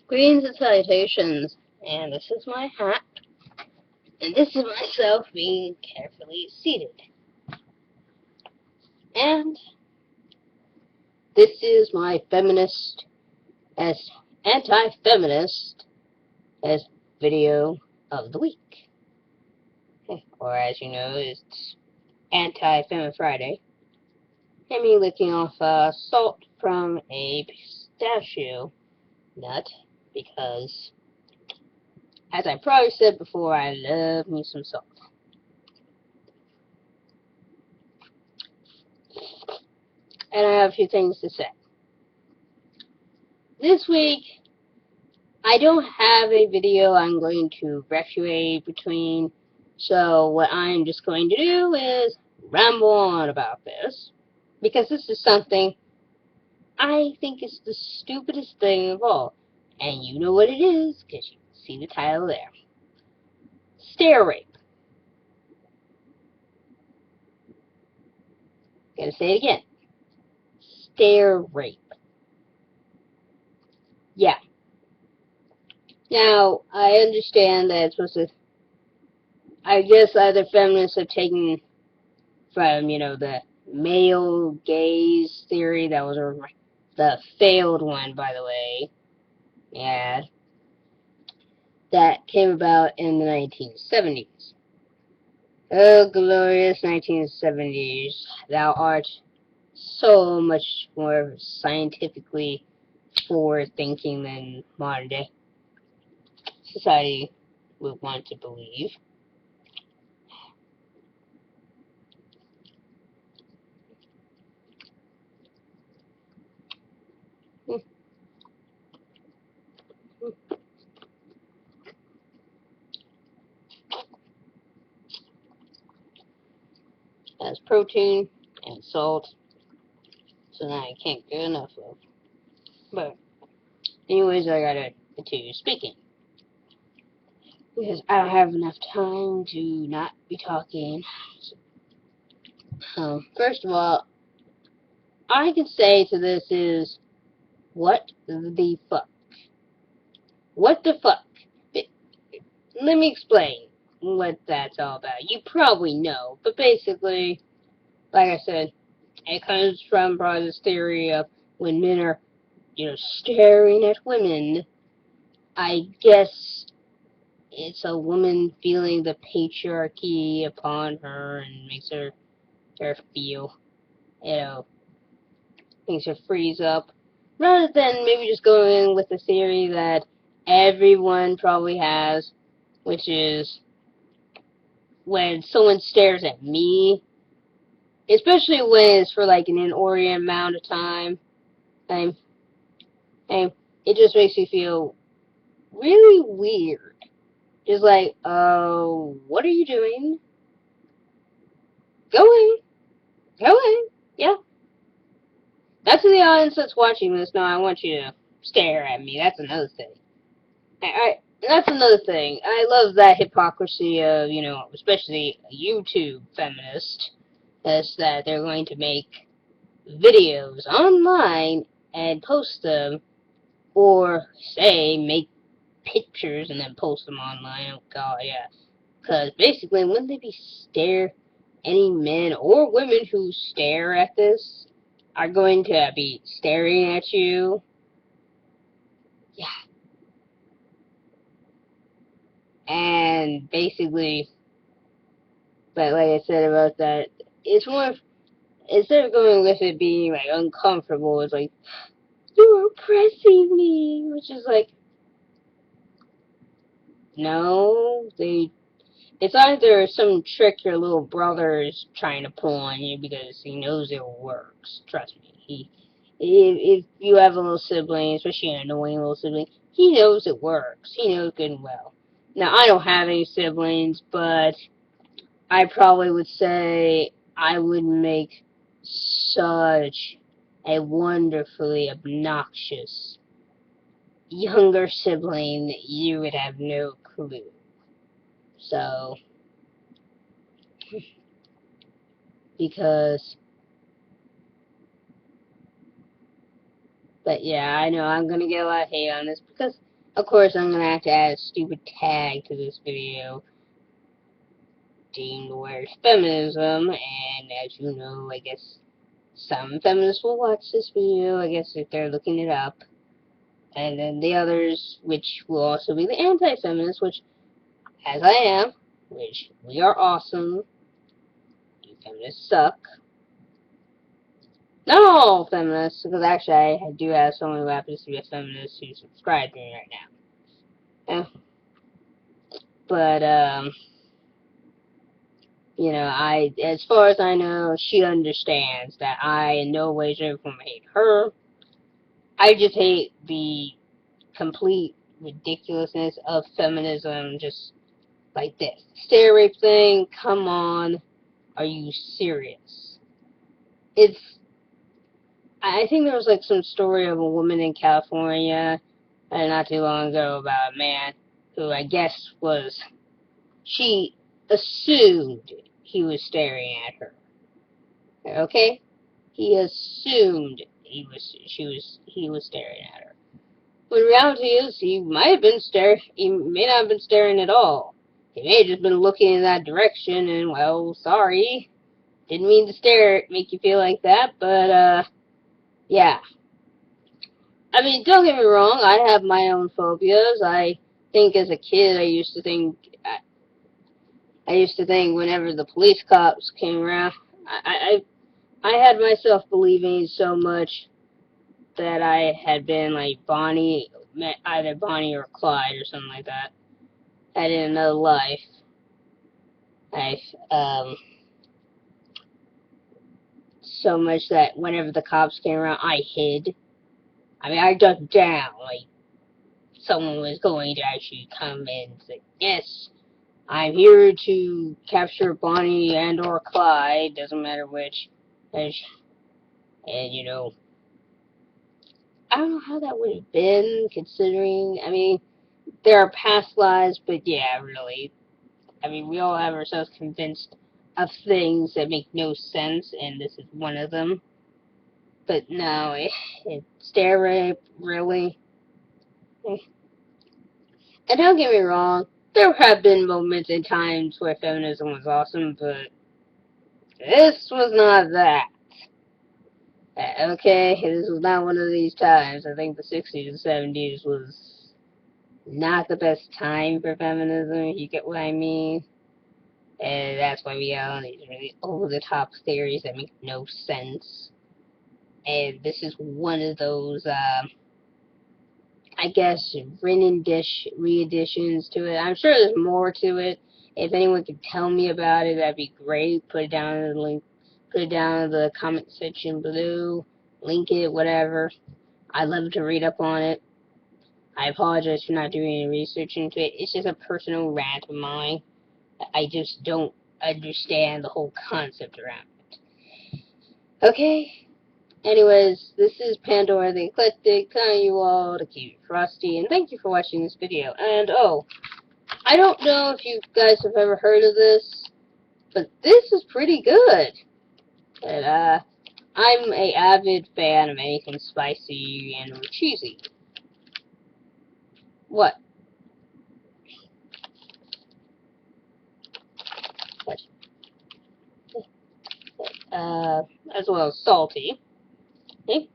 Greetings and salutations, and this is my hat, and this is myself being carefully seated. And this is my feminist as anti-feminist as video of the week. Or as you know, it's Anti-Femi Friday. And me licking off salt from a pistachio nut because, as I probably said before, I love me some salt. And I have a few things to say. This week, I don't have a video I'm going to refuate between, so what I'm just going to do is ramble on about this, because this is something I think is the stupidest thing of all, and you know what it is, because you see the title there. Stair rape. Gotta say it again. Stair rape. Yeah. Now, I understand that it's supposed to, I guess other feminists have taken from, the male gaze theory. That was the failed one, by the way. Yeah. That came about in the 1970s. Oh, glorious 1970s. Thou art so much more scientifically forward thinking than modern day society would want to believe. Has protein and salt, so now I can't get enough of. But anyways, I gotta continue speaking because I don't have enough time to not be talking. First of all, I can say to this is, what the fuck? What the fuck? Let me explain what that's all about. You probably know, but basically, like I said, it comes from probably this theory of when men are, staring at women. I guess it's a woman feeling the patriarchy upon her and makes her feel, you know, makes her freeze up. Rather than maybe just going with the theory that everyone probably has, which is when someone stares at me, especially when it's for like an inordinate amount of time, and, and it just makes me feel really weird. Just like, what are you doing? Go in. Go in. Yeah. That's the audience that's watching this. No, I want you to stare at me. That's another thing. That's another thing. I love that hypocrisy of, especially YouTube feminists, is that they're going to make videos online and post them, or say make pictures and then post them online. Oh god, yeah. Because basically, wouldn't they be any men or women who stare at this are going to be staring at you? Yeah. And basically, but like I said about that, it's more, instead of going with it being like uncomfortable, it's like, you're oppressing me, which is like, no, it's either some trick your little brother is trying to pull on you because he knows it works. Trust me. If you have a little sibling, especially an annoying little sibling, he knows it works. He knows good and well. Now, I don't have any siblings, but I probably would say I would make such a wonderfully obnoxious younger sibling that you would have no clue. So, because, but yeah, I know I'm gonna get a lot of hate on this because Of course, I'm gonna have to add a stupid tag to this video deemed where's feminism, and as you know, I guess some feminists will watch this video, I guess if they're looking it up. And then the others, which will also be the anti-feminists, which, as I am, which we are awesome, you feminists suck. Not all feminists, because actually I do have someone who happens to be a feminist who subscribes to me right now. But, you know, as far as I know, she understands that I in no way, shape, or form hate her. I just hate the complete ridiculousness of feminism, just like this. Stair rape thing, come on, are you serious? I think there was like some story of a woman in California, not too long ago, about a man who I guess she assumed he was staring at her. Okay? He assumed he was staring at her. But the reality is, he may not have been staring at all. He may have just been looking in that direction, and, well, sorry. Didn't mean to make you feel like that, but, yeah. I mean, don't get me wrong, I have my own phobias. I think as a kid, I used to think whenever the police cops came around, I had myself believing so much that I had been like either Bonnie or Clyde or something like that. I did another life. I, so much that whenever the cops came around, I hid. I mean, I ducked down, like someone was going to actually come in and say, yes, I'm here to capture Bonnie and or Clyde, doesn't matter which. And, you know, I don't know how that would have been, considering, I mean, there are past lives, but yeah, really. I mean, we all have ourselves convinced of things that make no sense, and this is one of them. But no, stair rape, really. And don't get me wrong, there have been moments and times where feminism was awesome, but this was not that. Okay, this was not one of these times. I think the 60s and 70s was not the best time for feminism, if you get what I mean. And that's why we got all these really over-the-top theories that make no sense. And this is one of those, I guess, re-editions to it. I'm sure there's more to it. If anyone could tell me about it, that'd be great. Put it down in the link. Put it down in the comment section below. Link it, whatever. I'd love to read up on it. I apologize for not doing any research into it. It's just a personal rant of mine. I just don't understand the whole concept around it. Okay? Anyways, this is Pandora the Eclectic, telling you all to keep it frosty, and thank you for watching this video. And, oh, I don't know if you guys have ever heard of this, but this is pretty good. And, I'm a avid fan of anything spicy and cheesy. What? As well as salty. Okay?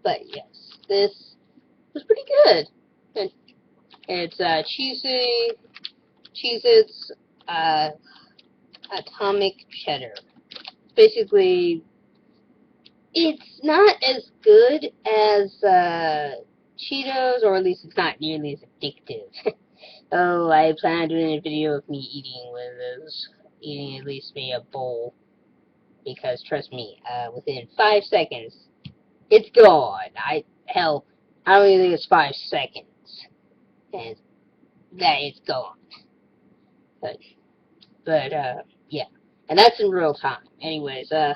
But yes, this was pretty good. It's cheesy, Cheez-Its, atomic cheddar. Basically, it's not as good as Cheetos, or at least it's not nearly as addictive. Oh, I plan on doing a video of me eating at least maybe a bowl, because trust me, within 5 seconds, it's gone. Hell, I don't even think it's 5 seconds, and that it's gone. But yeah, and that's in real time. Anyways, this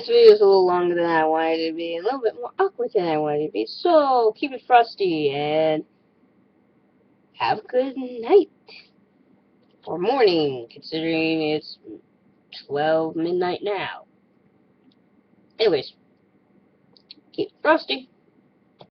video is a little longer than I wanted it to be, a little bit more awkward than I wanted it to be, so keep it frosty, and have a good night, or morning, considering it's 12 midnight now. Anyways, keep it frosty.